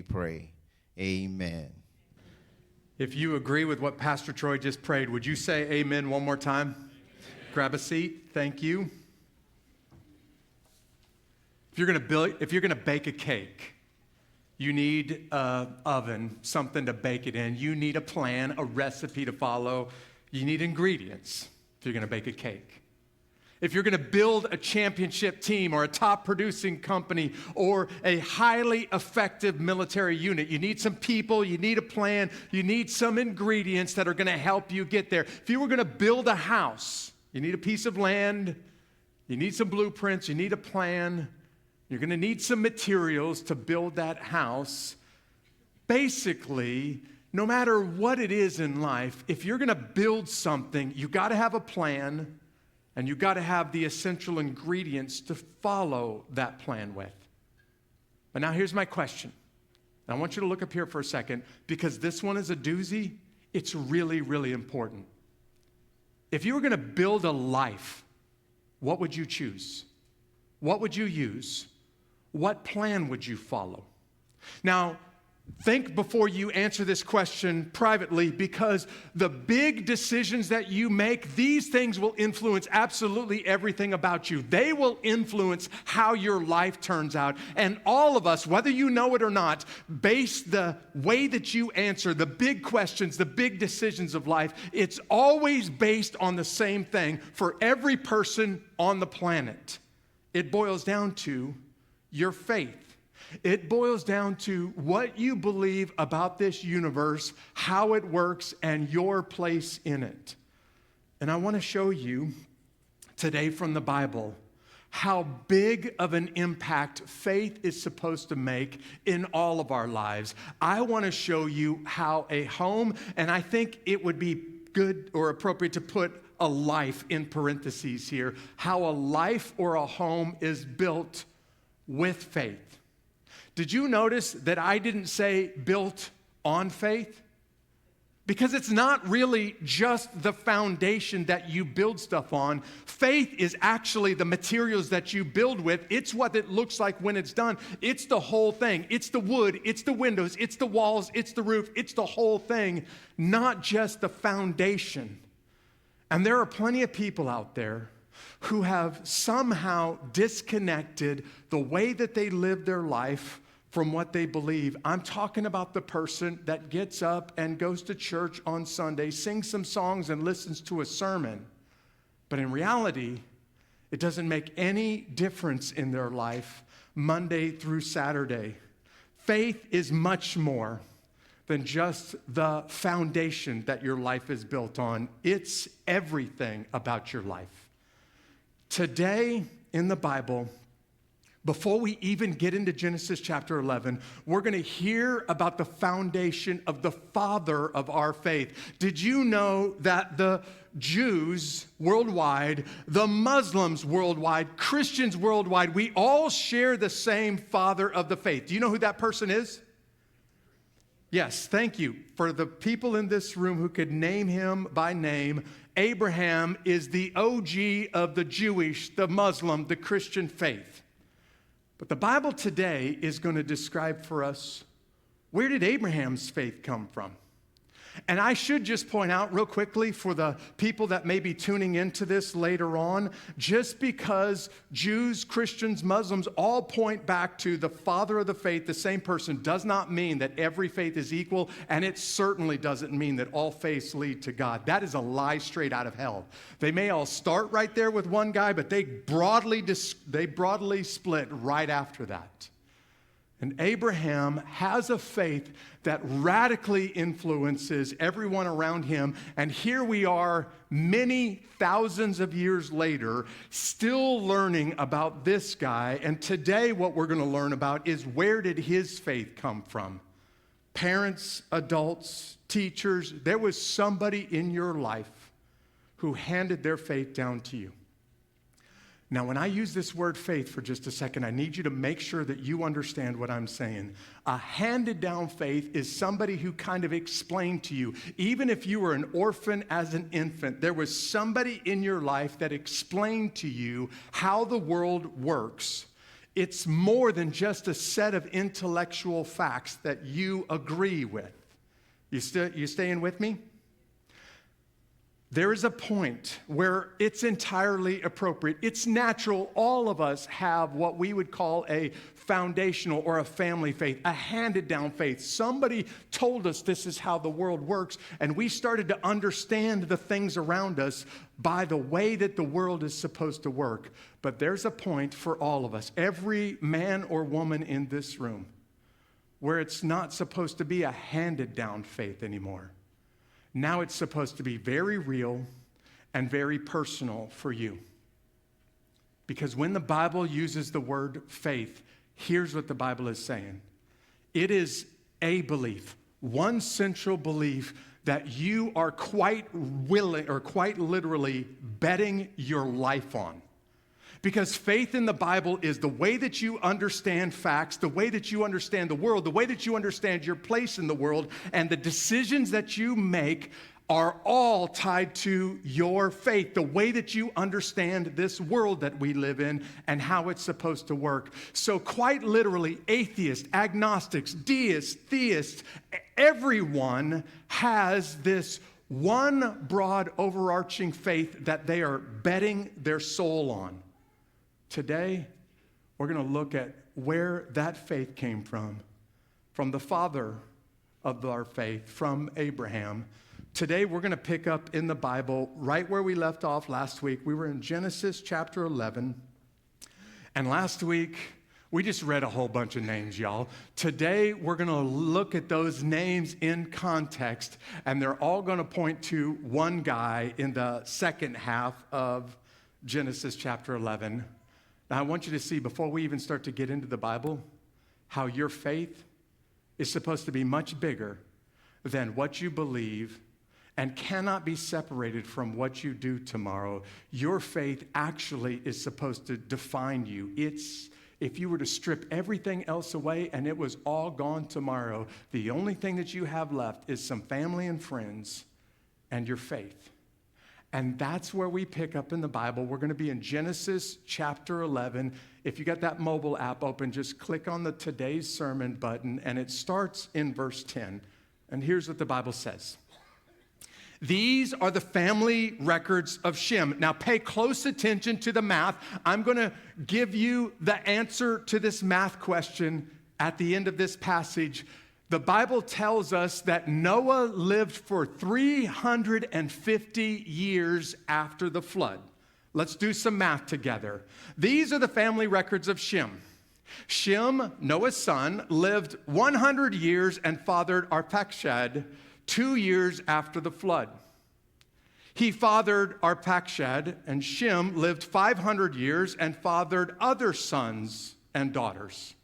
pray. Amen. If you agree with what Pastor Troy just prayed, would you say amen one more time? Amen. Grab a seat. Thank you. If you're going to bake a cake, you need an oven, something to bake it in. You need a plan, a recipe to follow. You need ingredients if you're going to bake a cake. If you're going to build a championship team or a top producing company or a highly effective military unit, you need some people, you need a plan, you need some ingredients that are going to help you get there. If you were going to build a house, you need a piece of land, you need some blueprints, you need a plan, you're going to need some materials to build that house. Basically, no matter what it is in life, if you're going to build something, you got to have a plan. And you've got to have the essential ingredients to follow that plan with. But now here's my question. I want you to look up here for a second because this one is a doozy. It's really, really important. If you were going to build a life, what would you choose? What would you use? What plan would you follow? Now, think before you answer this question privately because the big decisions that you make, these things will influence absolutely everything about you. They will influence how your life turns out. And all of us, whether you know it or not, base the way that you answer the big questions, the big decisions of life. It's always based on the same thing for every person on the planet. It boils down to your faith. It boils down to what you believe about this universe, how it works, and your place in it. And I want to show you today from the Bible how big of an impact faith is supposed to make in all of our lives. I want to show you how a home, and I think it would be good or appropriate to put a life in parentheses here, how a life or a home is built with faith. Did you notice that I didn't say built on faith? Because it's not really just the foundation that you build stuff on. Faith is actually the materials that you build with. It's what it looks like when it's done. It's the whole thing. It's the wood, it's the windows, it's the walls, it's the roof, it's the whole thing, not just the foundation. And there are plenty of people out there who have somehow disconnected the way that they live their life from what they believe. I'm talking about the person that gets up and goes to church on Sunday, sings some songs and listens to a sermon. But in reality, it doesn't make any difference in their life Monday through Saturday. Faith is much more than just the foundation that your life is built on. It's everything about your life. Today in the Bible, before we even get into Genesis chapter 11, we're going to hear about the foundation of the father of our faith. Did you know that the Jews worldwide, the Muslims worldwide, Christians worldwide, we all share the same father of the faith? Do you know who that person is? Yes, thank you. For the people in this room who could name him by name, Abraham is the OG of the Jewish, the Muslim, the Christian faith. But the Bible today is going to describe for us, where did Abraham's faith come from? And I should just point out real quickly for the people that may be tuning into this later on, just because Jews, Christians, Muslims all point back to the father of the faith, the same person, does not mean that every faith is equal, and it certainly doesn't mean that all faiths lead to God. That is a lie straight out of hell. They may all start right there with one guy, but they broadly split right after that. And Abraham has a faith that radically influences everyone around him. And here we are, many thousands of years later, still learning about this guy. And today what we're going to learn about is, where did his faith come from? Parents, adults, teachers, there was somebody in your life who handed their faith down to you. Now, when I use this word faith for just a second, I need you to make sure that you understand what I'm saying. A handed down faith is somebody who kind of explained to you, even if you were an orphan as an infant, there was somebody in your life that explained to you how the world works it's more than just a set of intellectual facts that you agree with. You staying with me? There is a point where it's entirely appropriate. It's natural. All of us have what we would call a foundational or a family faith, a handed down faith. Somebody told us this is how the world works, and we started to understand the things around us by the way that the world is supposed to work. But there's a point for all of us, every man or woman in this room, where it's not supposed to be a handed down faith anymore. Now it's supposed to be very real and very personal for you. Because when the Bible uses the word faith, here's what the Bible is saying. It is a belief, one central belief that you are quite willing or quite literally betting your life on. Because faith in the Bible is the way that you understand facts, the way that you understand the world, the way that you understand your place in the world, and the decisions that you make are all tied to your faith, the way that you understand this world that we live in and how it's supposed to work. So quite literally, atheists, agnostics, deists, theists, everyone has this one broad overarching faith that they are betting their soul on. Today, we're going to look at where that faith came from the father of our faith, from Abraham. Today, we're going to pick up in the Bible right where we left off last week. We were in Genesis chapter 11. And last week, we just read a whole bunch of names, y'all. Today, we're going to look at those names in context, and they're all going to point to one guy in the second half of Genesis chapter 11. Now, I want you to see, before we even start to get into the Bible, how your faith is supposed to be much bigger than what you believe and cannot be separated from what you do tomorrow. Your faith actually is supposed to define you. If you were to strip everything else away and it was all gone tomorrow, the only thing that you have left is some family and friends and your faith. And that's where we pick up in the Bible. We're going to be in Genesis chapter 11. If you got that mobile app open, just click on the Today's Sermon button, and it starts in verse 10. And here's what the Bible says. These are the family records of Shem. Now pay close attention to the math. I'm going to give you the answer to this math question at the end of this passage. The Bible tells us that Noah lived for 350 years after the flood. Let's do some math together. These are the family records of Shem. Shem, Noah's son, lived 100 years and fathered Arpachshad 2 years after the flood. He fathered Arpachshad, and Shem lived 500 years and fathered other sons and daughters.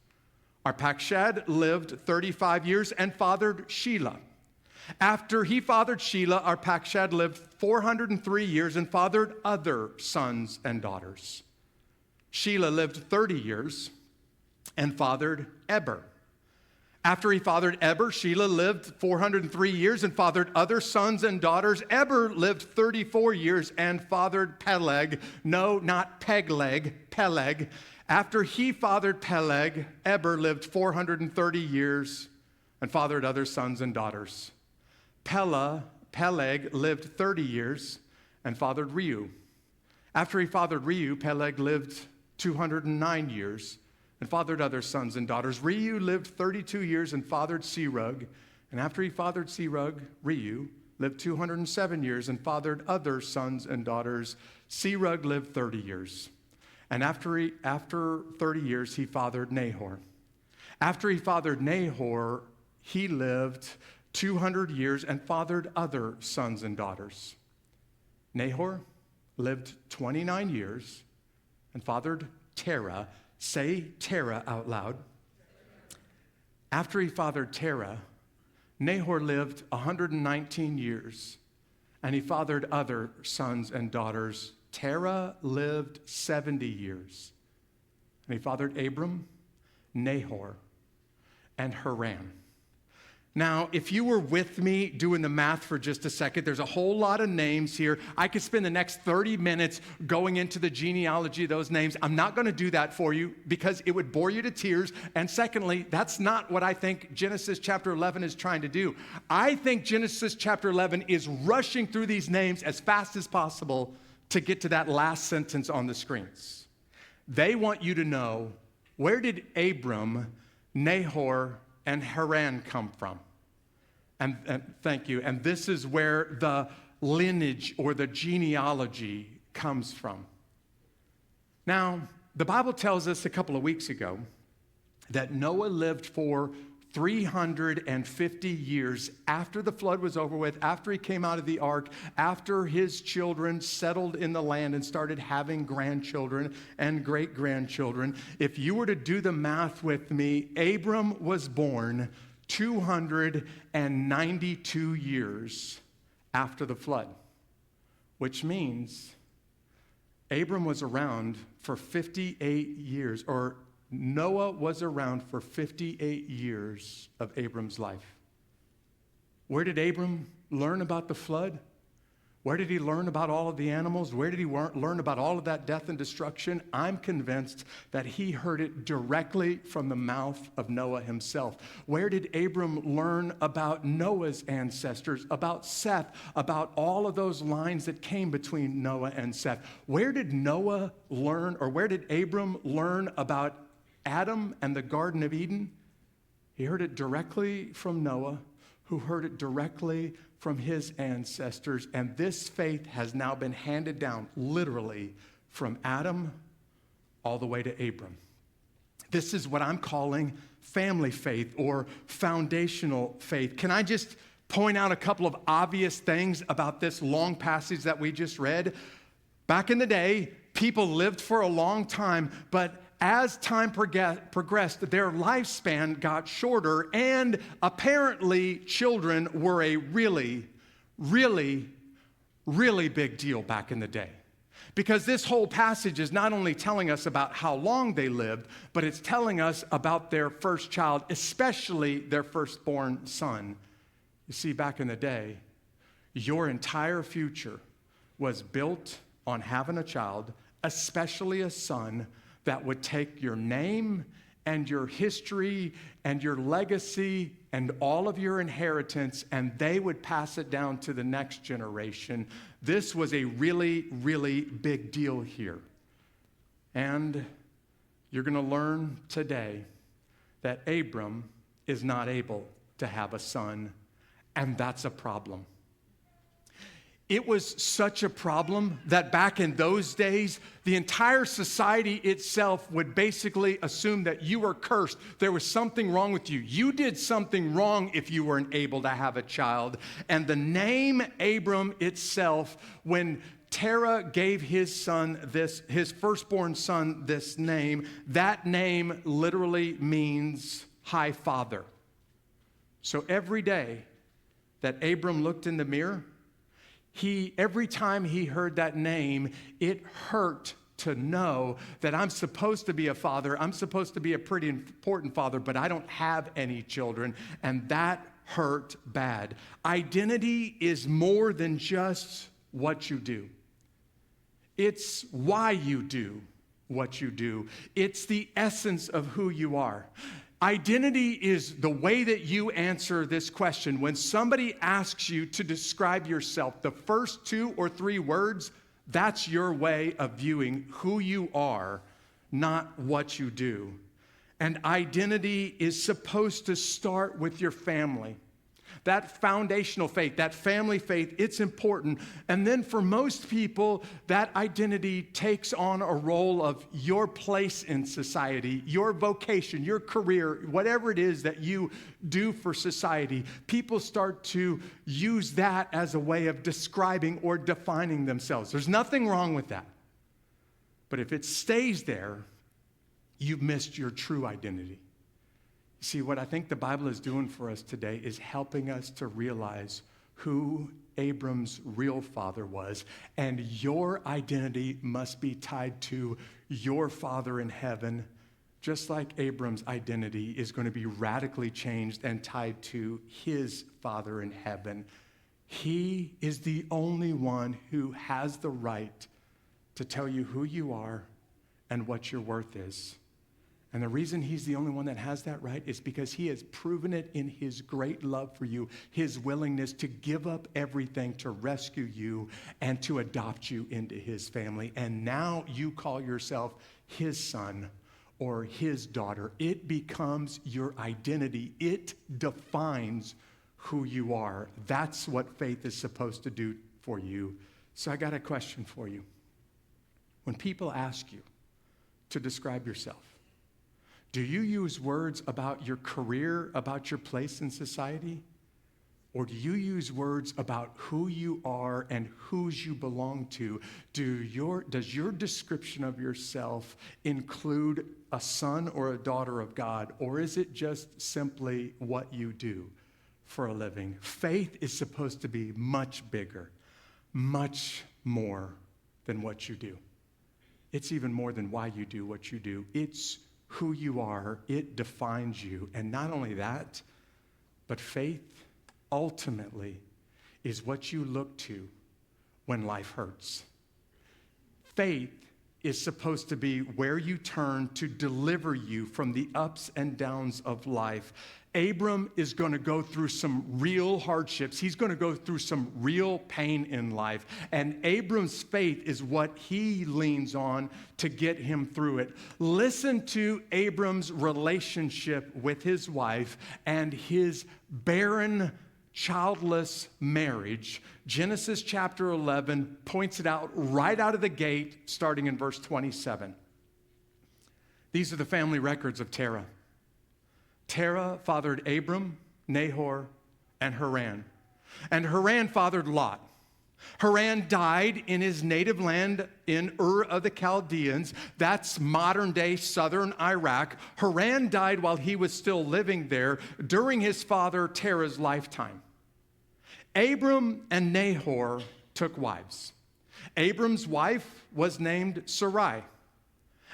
Arpachshad lived 35 years and fathered Shelah. After he fathered Shelah, Arpachshad lived 403 years and fathered other sons and daughters. Shelah lived 30 years and fathered Eber. After he fathered Eber, Shelah lived 403 years and fathered other sons and daughters. Eber lived 34 years and fathered Peleg. No, not Pegleg, Peleg. After he fathered Peleg, Eber lived 430 years and fathered other sons and daughters. Peleg lived 30 years and fathered Reu. After he fathered Reu, Peleg lived 209 years and fathered other sons and daughters. Reu lived 32 years and fathered Serug. And after he fathered Serug, Reu lived 207 years and fathered other sons and daughters. Serug lived 30 years. And after 30 years, he fathered Nahor. After he fathered Nahor, he lived 200 years and fathered other sons and daughters. Nahor lived 29 years and fathered Terah. Say Terah out loud. After he fathered Terah, Nahor lived 119 years and he fathered other sons and daughters. Terah lived 70 years, and he fathered Abram, Nahor, and Haran. Now, if you were with me doing the math for just a second, there's a whole lot of names here. I could spend the next 30 minutes going into the genealogy of those names. I'm not going to do that for you because it would bore you to tears. And secondly, that's not what I think Genesis chapter 11 is trying to do. I think Genesis chapter 11 is rushing through these names as fast as possible to get to that last sentence on the screens. They want you to know, where did Abram, Nahor, and Haran come from? And thank you. And this is where the lineage or the genealogy comes from. Now, the Bible tells us a couple of weeks ago that Noah lived for 350 years after the flood was over with, after he came out of the ark, after his children settled in the land and started having grandchildren and great-grandchildren. If you were to do the math with me, Abram was born 292 years after the flood, which means Abram was around for 58 years, or Noah was around for 58 years of Abram's life. Where did Abram learn about the flood? Where did he learn about all of the animals? Where did he learn about all of that death and destruction? I'm convinced that he heard it directly from the mouth of Noah himself. Where did Abram learn about Noah's ancestors, about Seth, about all of those lines that came between Noah and Seth? Where did Noah learn, or where did Abram learn about Adam and the Garden of Eden? He heard it directly from Noah, who heard it directly from his ancestors. And this faith has now been handed down literally from Adam all the way to Abram. This is what I'm calling family faith or foundational faith. Can I just point out a couple of obvious things about this long passage that we just read? Back in the day, people lived for a long time, but as time progressed, their lifespan got shorter, and apparently children were a really, really, really big deal back in the day. Because this whole passage is not only telling us about how long they lived, but it's telling us about their first child, especially their firstborn son. You see, back in the day, your entire future was built on having a child, especially a son, that would take your name and your history and your legacy and all of your inheritance, and they would pass it down to the next generation. This was a really, really big deal here. And you're going to learn today that Abram is not able to have a son, and that's a problem. It was such a problem that back in those days, the entire society itself would basically assume that you were cursed. There was something wrong with you. You did something wrong if you weren't able to have a child. And the name Abram itself, when Terah gave his firstborn son this name, that name literally means high father. So every day that Abram looked in the mirror, every time he heard that name, it hurt to know that I'm supposed to be a father. I'm supposed to be a pretty important father, but I don't have any children, and that hurt bad. Identity is more than just what you do. It's why you do what you do. It's the essence of who you are. Identity is the way that you answer this question. When somebody asks you to describe yourself, the first 2 or 3 words, that's your way of viewing who you are, not what you do. And identity is supposed to start with your family. That foundational faith, that family faith, it's important. And then for most people, that identity takes on a role of your place in society, your vocation, your career, whatever it is that you do for society. People start to use that as a way of describing or defining themselves. There's nothing wrong with that. But if it stays there, you've missed your true identity. See, what I think the Bible is doing for us today is helping us to realize who Abram's real father was, and your identity must be tied to your Father in heaven, just like Abram's identity is going to be radically changed and tied to his Father in heaven, he is the only one who has the right to tell you who you are and what your worth is. And the reason he's the only one that has that right is because he has proven it in his great love for you, his willingness to give up everything to rescue you and to adopt you into his family. And now you call yourself his son or his daughter. It becomes your identity. It defines who you are. That's what faith is supposed to do for you. So I got a question for you. When people ask you to describe yourself, do you use words about your career, about your place in society? Or do you use words about who you are and whose you belong to? Does your description of yourself include a son or a daughter of God? Or is it just simply what you do for a living? Faith is supposed to be much bigger, much more than what you do. It's even more than why you do what you do. It's who you are. It defines you. And not only that, but faith ultimately is what you look to when life hurts. Faith is supposed to be where you turn to deliver you from the ups and downs of life. Abram is going to go through some real hardships. He's going to go through some real pain in life. And Abram's faith is what he leans on to get him through it. Listen to Abram's relationship with his wife and his barren, childless marriage. Genesis chapter 11 points it out right out of the gate, starting in verse 27. These are the family records of Terah. Terah fathered Abram, Nahor, and Haran. And Haran fathered Lot. Haran died in his native land in Ur of the Chaldeans. That's modern-day southern Iraq. Haran died while he was still living there during his father Terah's lifetime. Abram and Nahor took wives. Abram's wife was named Sarai.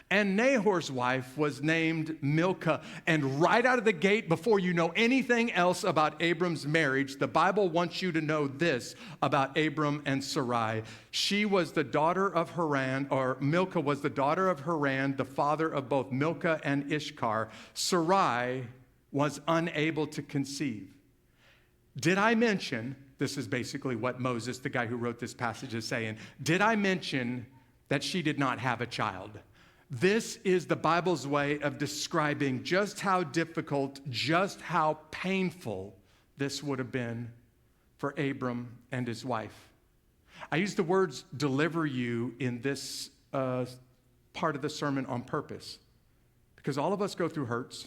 And Nahor's wife was named Milcah. And right out of the gate, before you know anything else about Abram's marriage, the Bible wants you to know this about Abram and Sarai. She was the daughter of Haran, or Milcah was the daughter of Haran, the father of both Milcah and Ishkar. Sarai was unable to conceive. Did I mention, this is basically what Moses, the guy who wrote this passage, is saying, did I mention that she did not have a child? This is the Bible's way of describing just how difficult, just how painful this would have been for Abram and his wife. I use the words deliver you in this part of the sermon on purpose, because all of us go through hurts.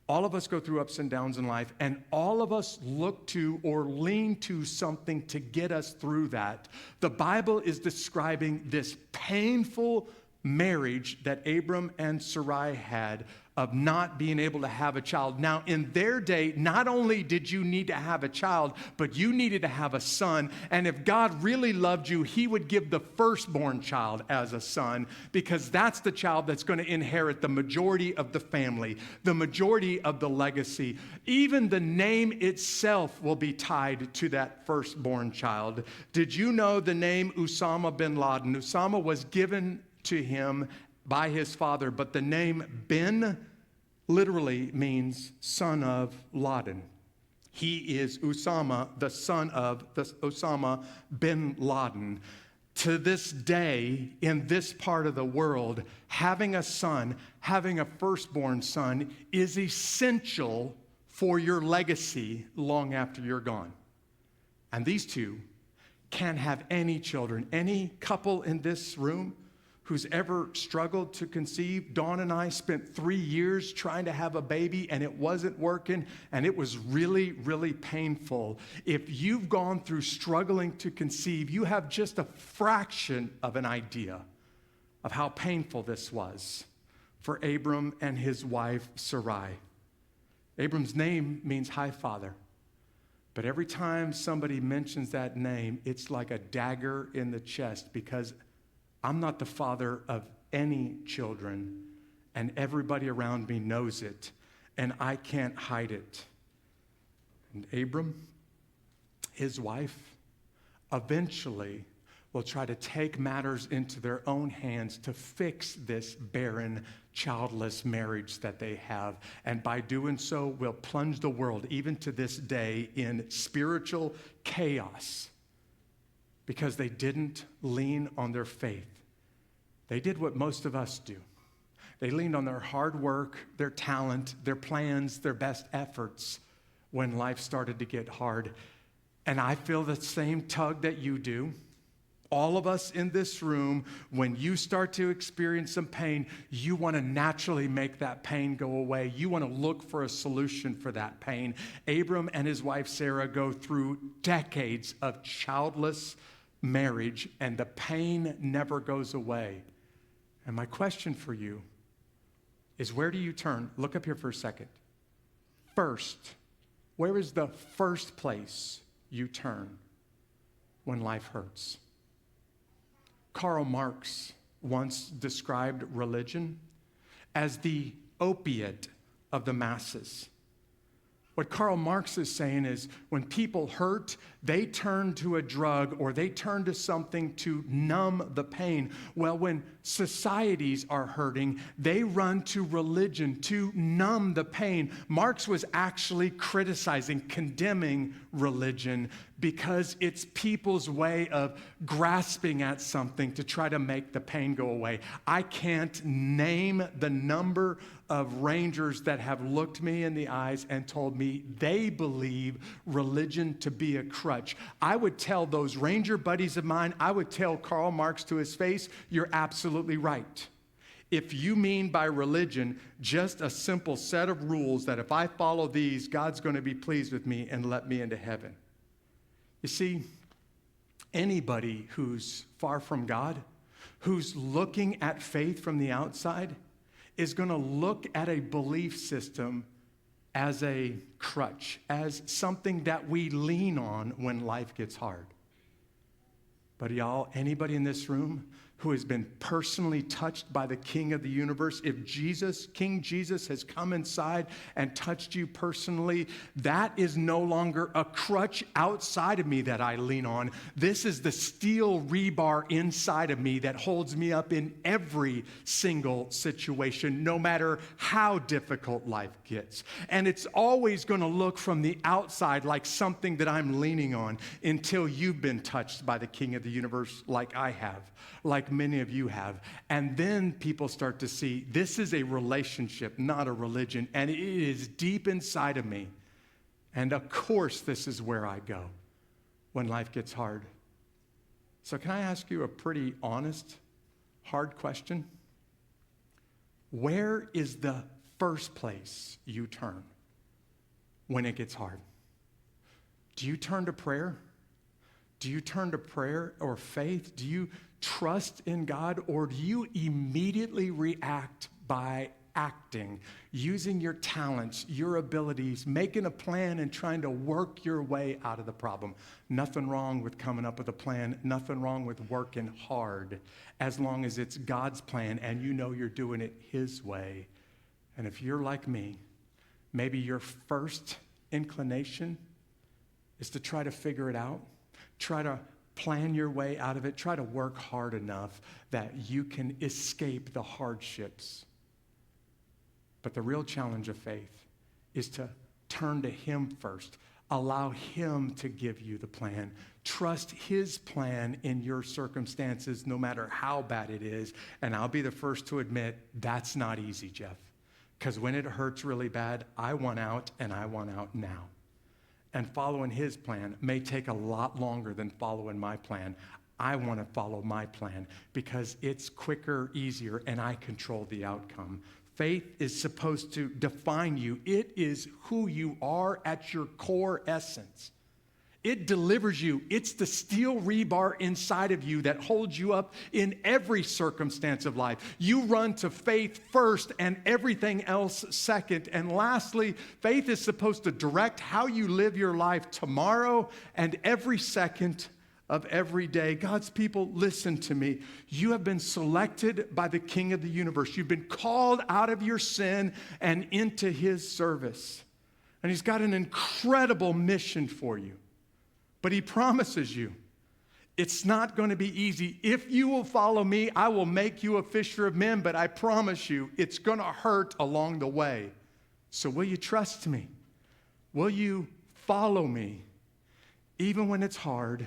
All of us go through ups and downs in life, and all of us look to or lean to something to get us through that. The Bible is describing this painful marriage that Abram and Sarai had of not being able to have a child. Now, in their day, not only did you need to have a child, but you needed to have a son. And if God really loved you, he would give the firstborn child as a son, because that's the child that's going to inherit the majority of the family, the majority of the legacy. Even the name itself will be tied to that firstborn child. Did you know the name Osama bin Laden? Osama was given to him by his father, but the name Ben literally means son of Laden. He is Osama, the son of Osama bin Laden. To this day, in this part of the world, having a son, having a firstborn son, is essential for your legacy long after you're gone. And these two can't have any children. Any couple in this room who's ever struggled to conceive, Dawn and I spent 3 years trying to have a baby, and it wasn't working, and it was really, really painful. If you've gone through struggling to conceive, you have just a fraction of an idea of how painful this was for Abram and his wife, Sarai. Abram's name means high father. But every time somebody mentions that name, it's like a dagger in the chest, because I'm not the father of any children, and everybody around me knows it, and I can't hide it. And Abram, his wife, eventually will try to take matters into their own hands to fix this barren, childless marriage that they have. And by doing so, will plunge the world, even to this day, in spiritual chaos because they didn't lean on their faith. They did what most of us do. They leaned on their hard work, their talent, their plans, their best efforts when life started to get hard. And I feel the same tug that you do. All of us in this room, when you start to experience some pain, you want to naturally make that pain go away. You want to look for a solution for that pain. Abram and his wife Sarah go through decades of childless marriage, and the pain never goes away. And my question for you is, where do you turn? Look up here for a second. First, where is the first place you turn when life hurts? Karl Marx once described religion as the opiate of the masses. What Karl Marx is saying is when people hurt, they turn to a drug or they turn to something to numb the pain. Well, when societies are hurting, they run to religion to numb the pain. Marx was actually criticizing, condemning religion because it's people's way of grasping at something to try to make the pain go away. I can't name the number of rangers that have looked me in the eyes and told me they believe religion to be a crutch. I would tell those ranger buddies of mine, I would tell Karl Marx to his face, you're absolutely right. If you mean by religion just a simple set of rules that if I follow these, God's going to be pleased with me and let me into heaven. You see, anybody who's far from God, who's looking at faith from the outside, is going to look at a belief system as a crutch, as something that we lean on when life gets hard. But y'all, anybody in this room who has been personally touched by the King of the universe, if Jesus, King Jesus, has come inside and touched you personally, that is no longer a crutch outside of me that I lean on. This is the steel rebar inside of me that holds me up in every single situation, no matter how difficult life gets. And it's always going to look from the outside like something that I'm leaning on until you've been touched by the King of the universe like I have, like many of you have. And then people start to see this is a relationship, not a religion, and it is deep inside of me. And of course, this is where I go when life gets hard. So can I ask you a pretty honest, hard question? Where is the first place you turn when it gets hard? Do you turn to prayer? Do you turn to prayer or faith? Do you trust in God, or do you immediately react by acting, using your talents, your abilities, making a plan and trying to work your way out of the problem? Nothing wrong with coming up with a plan, nothing wrong with working hard, as long as it's God's plan and you know you're doing it His way. And if you're like me, maybe your first inclination is to try to figure it out, try to plan your way out of it. Try to work hard enough that you can escape the hardships. But the real challenge of faith is to turn to Him first. Allow Him to give you the plan. Trust His plan in your circumstances, no matter how bad it is. And I'll be the first to admit, that's not easy, Jeff. Because when it hurts really bad, I want out, and I want out now. And following His plan may take a lot longer than following my plan. I want to follow my plan because it's quicker, easier, and I control the outcome. Faith is supposed to define you. It is who you are at your core essence. It delivers you. It's the steel rebar inside of you that holds you up in every circumstance of life. You run to faith first and everything else second. And lastly, faith is supposed to direct how you live your life tomorrow and every second of every day. God's people, listen to me. You have been selected by the King of the universe. You've been called out of your sin and into his service. And he's got an incredible mission for you. But he promises you, it's not going to be easy. If you will follow me, I will make you a fisher of men, but I promise you, it's going to hurt along the way. So will you trust me? Will you follow me? Even when it's hard,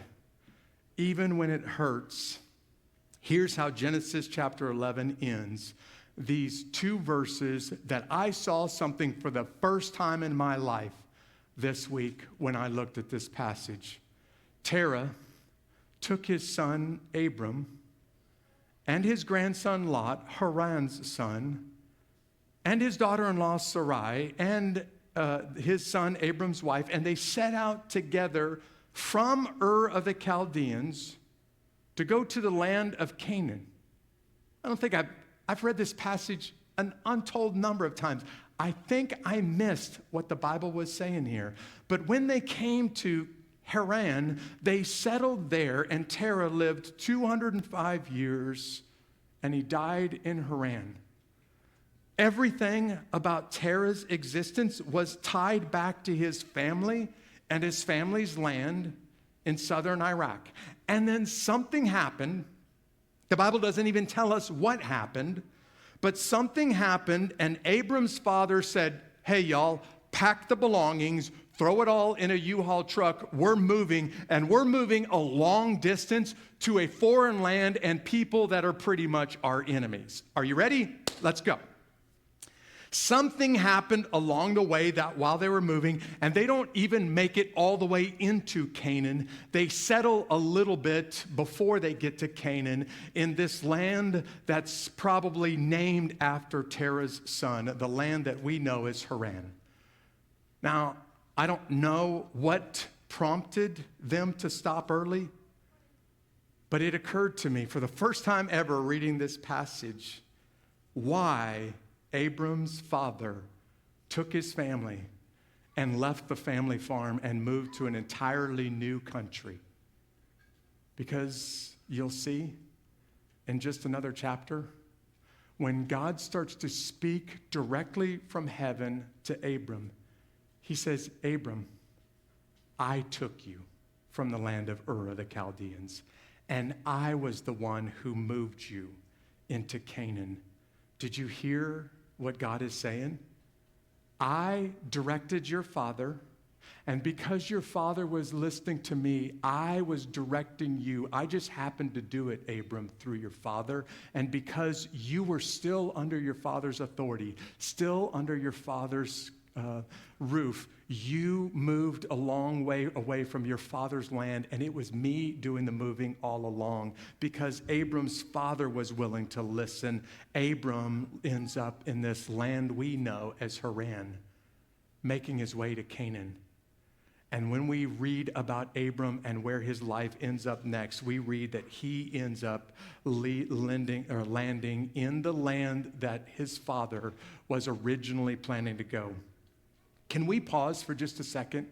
even when it hurts. Here's how Genesis chapter 11 ends. These two verses that I saw something for the first time in my life this week when I looked at this passage. Terah took his son Abram and his grandson Lot, Haran's son, and his daughter-in-law Sarai, and his son Abram's wife, and they set out together from Ur of the Chaldeans to go to the land of Canaan. I don't think I've read this passage an untold number of times. I think I missed what the Bible was saying here. But when they came to Haran, they settled there, and Terah lived 205 years, and he died in Haran. Everything about Terah's existence was tied back to his family and his family's land in southern Iraq. And then something happened. The Bible doesn't even tell us what happened, but something happened, and Abram's father said, hey, y'all, pack the belongings, throw it all in a U-Haul truck. We're moving, and we're moving a long distance to a foreign land and people that are pretty much our enemies. Are you ready? Let's go. Something happened along the way that while they were moving, and they don't even make it all the way into Canaan. They settle a little bit before they get to Canaan in this land that's probably named after Terah's son, the land that we know as Haran. Now, I don't know what prompted them to stop early, but it occurred to me for the first time ever reading this passage, why Abram's father took his family and left the family farm and moved to an entirely new country. Because you'll see in just another chapter, when God starts to speak directly from heaven to Abram, he says, Abram, I took you from the land of Ur of the Chaldeans, and I was the one who moved you into Canaan. Did you hear what God is saying? I directed your father, and because your father was listening to me, I was directing you. I just happened to do it, Abram, through your father. And because you were still under your father's authority, still under your father's roof, you moved a long way away from your father's land, and it was me doing the moving all along. Because Abram's father was willing to listen, Abram ends up in this land we know as Haran, making his way to Canaan. And when we read about Abram and where his life ends up next, we read that he ends up landing in the land that his father was originally planning to go. Can we pause for just a second?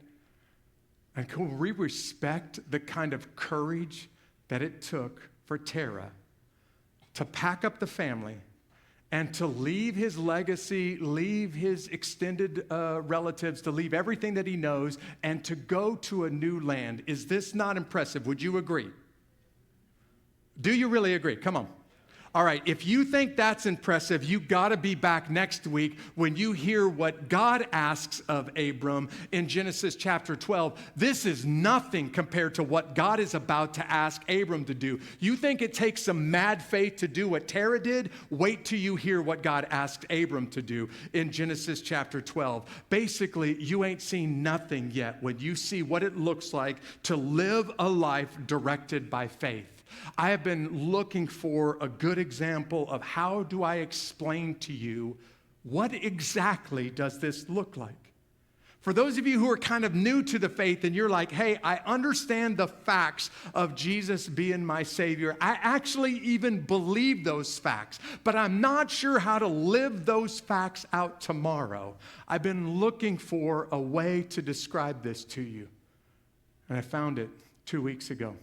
And can we respect the kind of courage that it took for Terah to pack up the family and to leave his legacy, leave his extended relatives, to leave everything that he knows, and to go to a new land? Is this not impressive? Would you agree? Do you really agree? Come on. All right, if you think that's impressive, you got to be back next week when you hear what God asks of Abram in Genesis chapter 12. This is nothing compared to what God is about to ask Abram to do. You think it takes some mad faith to do what Terah did? Wait till you hear what God asked Abram to do in Genesis chapter 12. Basically, you ain't seen nothing yet when you see what it looks like to live a life directed by faith. I have been looking for a good example of how do I explain to you what exactly does this look like. For those of you who are kind of new to the faith and you're like, hey, I understand the facts of Jesus being my Savior. I actually even believe those facts, but I'm not sure how to live those facts out tomorrow. I've been looking for a way to describe this to you, and I found it 2 weeks ago.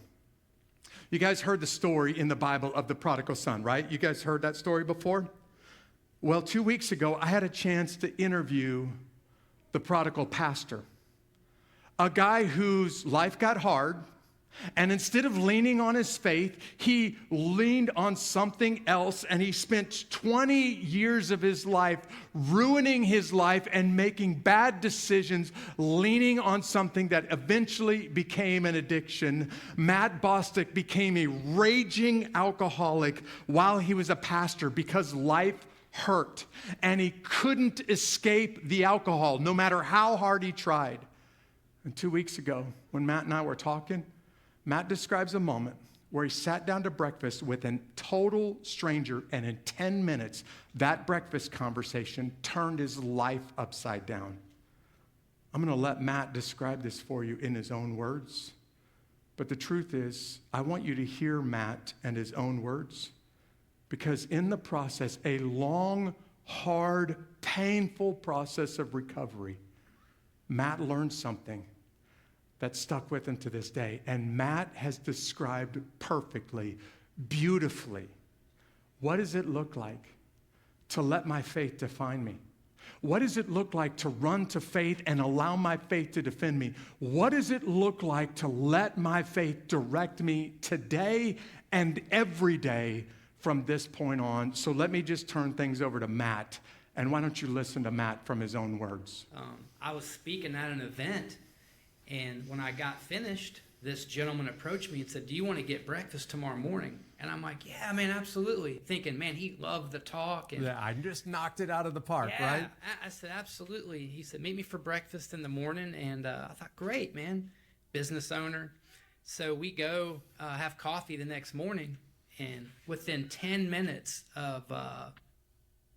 You guys heard the story in the Bible of the prodigal son, right? You guys heard that story before? Well, 2 weeks ago, I had a chance to interview the prodigal pastor, a guy whose life got hard, and instead of leaning on his faith, he leaned on something else, and he spent 20 years of his life ruining his life and making bad decisions, leaning on something that eventually became an addiction. Matt Bostic became a raging alcoholic while he was a pastor because life hurt, and he couldn't escape the alcohol no matter how hard he tried. And 2 weeks ago, when Matt and I were talking, Matt describes a moment where he sat down to breakfast with a total stranger, and in 10 minutes, that breakfast conversation turned his life upside down. I'm going to let Matt describe this for you in his own words. But the truth is, I want you to hear Matt and his own words, because in the process, a long, hard, painful process of recovery, Matt learned something that stuck with him to this day. And Matt has described perfectly, beautifully, what does it look like to let my faith define me? What does it look like to run to faith and allow my faith to defend me? What does it look like to let my faith direct me today and every day from this point on? So let me just turn things over to Matt. And why don't you listen to Matt from his own words? I was speaking at an event, and when I got finished, this gentleman approached me and said, "Do you want to get breakfast tomorrow morning?" And I'm like, "Yeah, man, absolutely." Thinking, man, he loved the talk. And yeah, I just knocked it out of the park, yeah, right? I said, "Absolutely." He said, "Meet me for breakfast in the morning." And I thought, great, man, business owner. So we go have coffee the next morning, and within 10 minutes of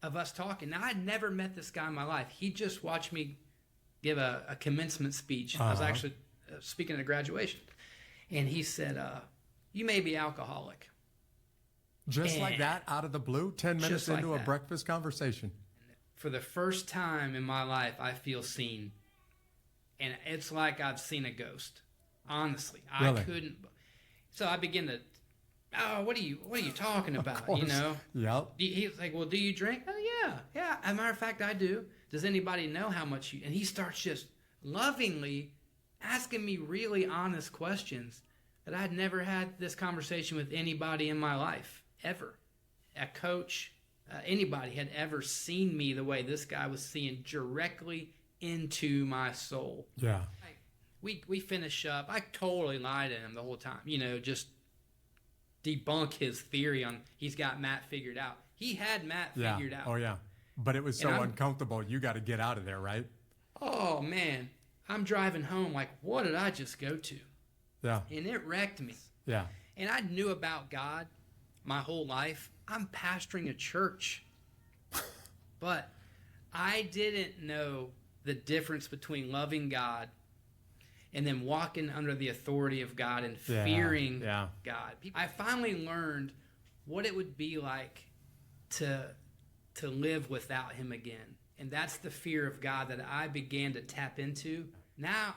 us talking, now I'd never met this guy in my life. He just watched me give a commencement speech. I was actually speaking at a graduation. And he said, "You may be alcoholic." Just like that, out of the blue, 10 minutes like into a that. breakfast conversation. For the first time in my life, I feel seen. And it's like I've seen a ghost. Honestly. Really? I couldn't. So I begin to, what are you talking about? You know? Yep. He's like, "Well, do you drink?" "Oh, yeah. Yeah. As a matter of fact, I do." "Does anybody know how much you..." And he starts just lovingly asking me really honest questions that I'd never had this conversation with anybody in my life, ever. A coach, anybody had ever seen me the way this guy was seeing directly into my soul. Yeah. We finish up. I totally lied to him the whole time, just debunk his theory on he's got Matt figured out. He had Matt Yeah. figured out. Oh, yeah. But it was so And uncomfortable. You got to get out of there, right? Oh, man. I'm driving home like, what did I just go to? Yeah. And it wrecked me. Yeah. And I knew about God my whole life. I'm pastoring a church. But I didn't know the difference between loving God and then walking under the authority of God and fearing God. I finally learned what it would be like to live without him again. And that's the fear of God that I began to tap into. Now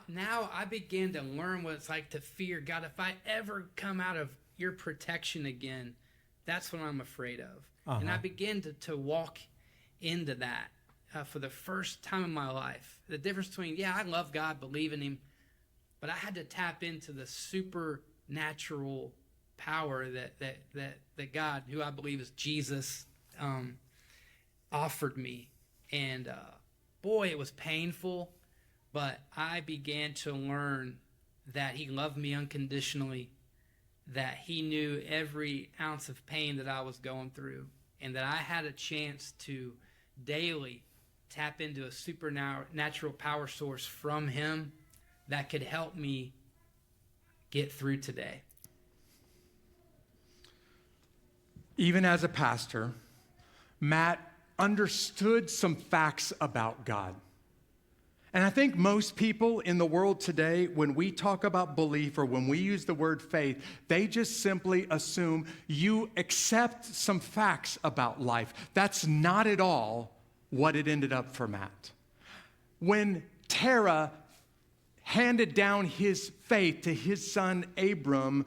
I began to learn what it's like to fear God. If I ever come out of your protection again, that's what I'm afraid of. And I began to walk into that for the first time in my life. The difference between, I love God, believe in him, but I had to tap into the supernatural power that God, who I believe is Jesus, offered me. And boy, it was painful, but I began to learn that he loved me unconditionally, that he knew every ounce of pain that I was going through, and that I had a chance to daily tap into a supernatural power source from him that could help me get through today. Even as a pastor, Matt understood some facts about God. And I think most people in the world today, when we talk about belief or when we use the word faith, they just simply assume you accept some facts about life. That's not at all what it ended up for Matt. When Terah handed down his faith to his son Abram,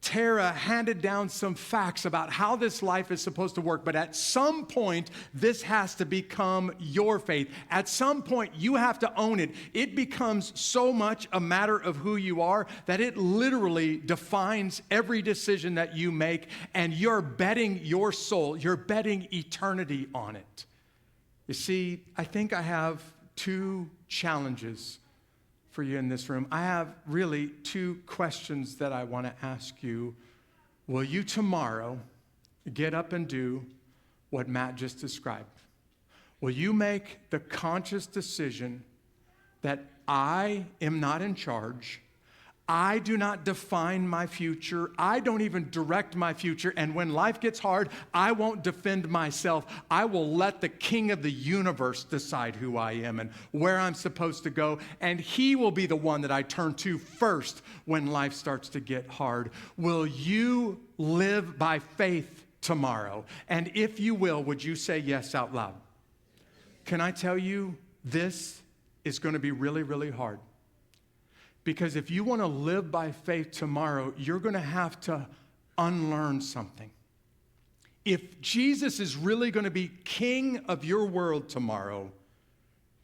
Tara handed down some facts about how this life is supposed to work, but at some point, this has to become your faith. At some point, you have to own it. It becomes so much a matter of who you are that it literally defines every decision that you make, and you're betting your soul, you're betting eternity on it. You see, I think I have two challenges for you in this room. I have really two questions that I want to ask you. Will you tomorrow get up and do what Matt just described? Will you make the conscious decision that I am not in charge? I do not define my future. I don't even direct my future. And when life gets hard, I won't defend myself. I will let the King of the universe decide who I am and where I'm supposed to go. And he will be the one that I turn to first when life starts to get hard. Will you live by faith tomorrow? And if you will, would you say yes out loud? Can I tell you, this is going to be really, really hard. Because if you want to live by faith tomorrow, you're going to have to unlearn something. If Jesus is really going to be king of your world tomorrow,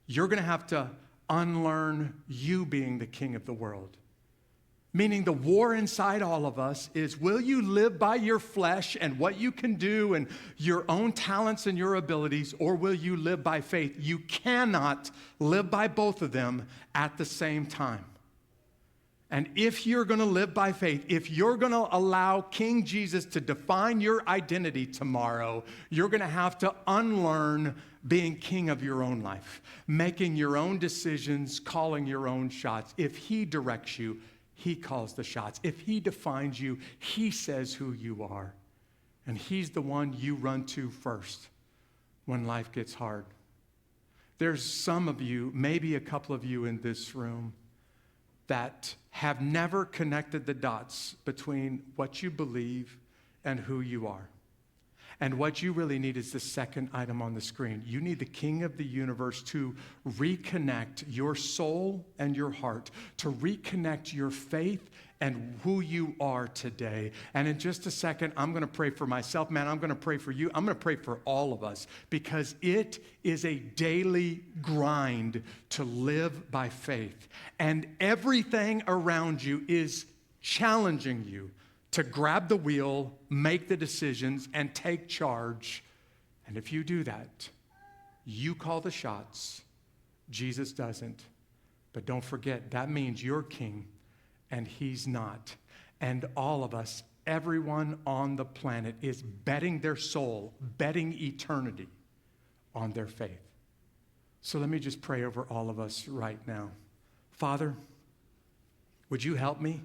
you're going to have to unlearn you being the king of the world. Meaning the war inside all of us is, will you live by your flesh and what you can do and your own talents and your abilities, or will you live by faith? You cannot live by both of them at the same time. And if you're going to live by faith, if you're going to allow King Jesus to define your identity tomorrow, you're going to have to unlearn being king of your own life, making your own decisions, calling your own shots. If he directs you, he calls the shots. If he defines you, he says who you are. And he's the one you run to first when life gets hard. There's some of you, maybe a couple of you in this room, that have never connected the dots between what you believe and who you are. And what you really need is the second item on the screen. You need the King of the universe to reconnect your soul and your heart, to reconnect your faith and who you are today. And in just a second, I'm going to pray for myself. Man, I'm going to pray for you. I'm going to pray for all of us, because it is a daily grind to live by faith. And everything around you is challenging you to grab the wheel, make the decisions, and take charge. And if you do that, you call the shots. Jesus doesn't. But don't forget, that means you're king and he's not. And all of us, everyone on the planet, is betting their soul, betting eternity on their faith. So let me just pray over all of us right now. Father, would you help me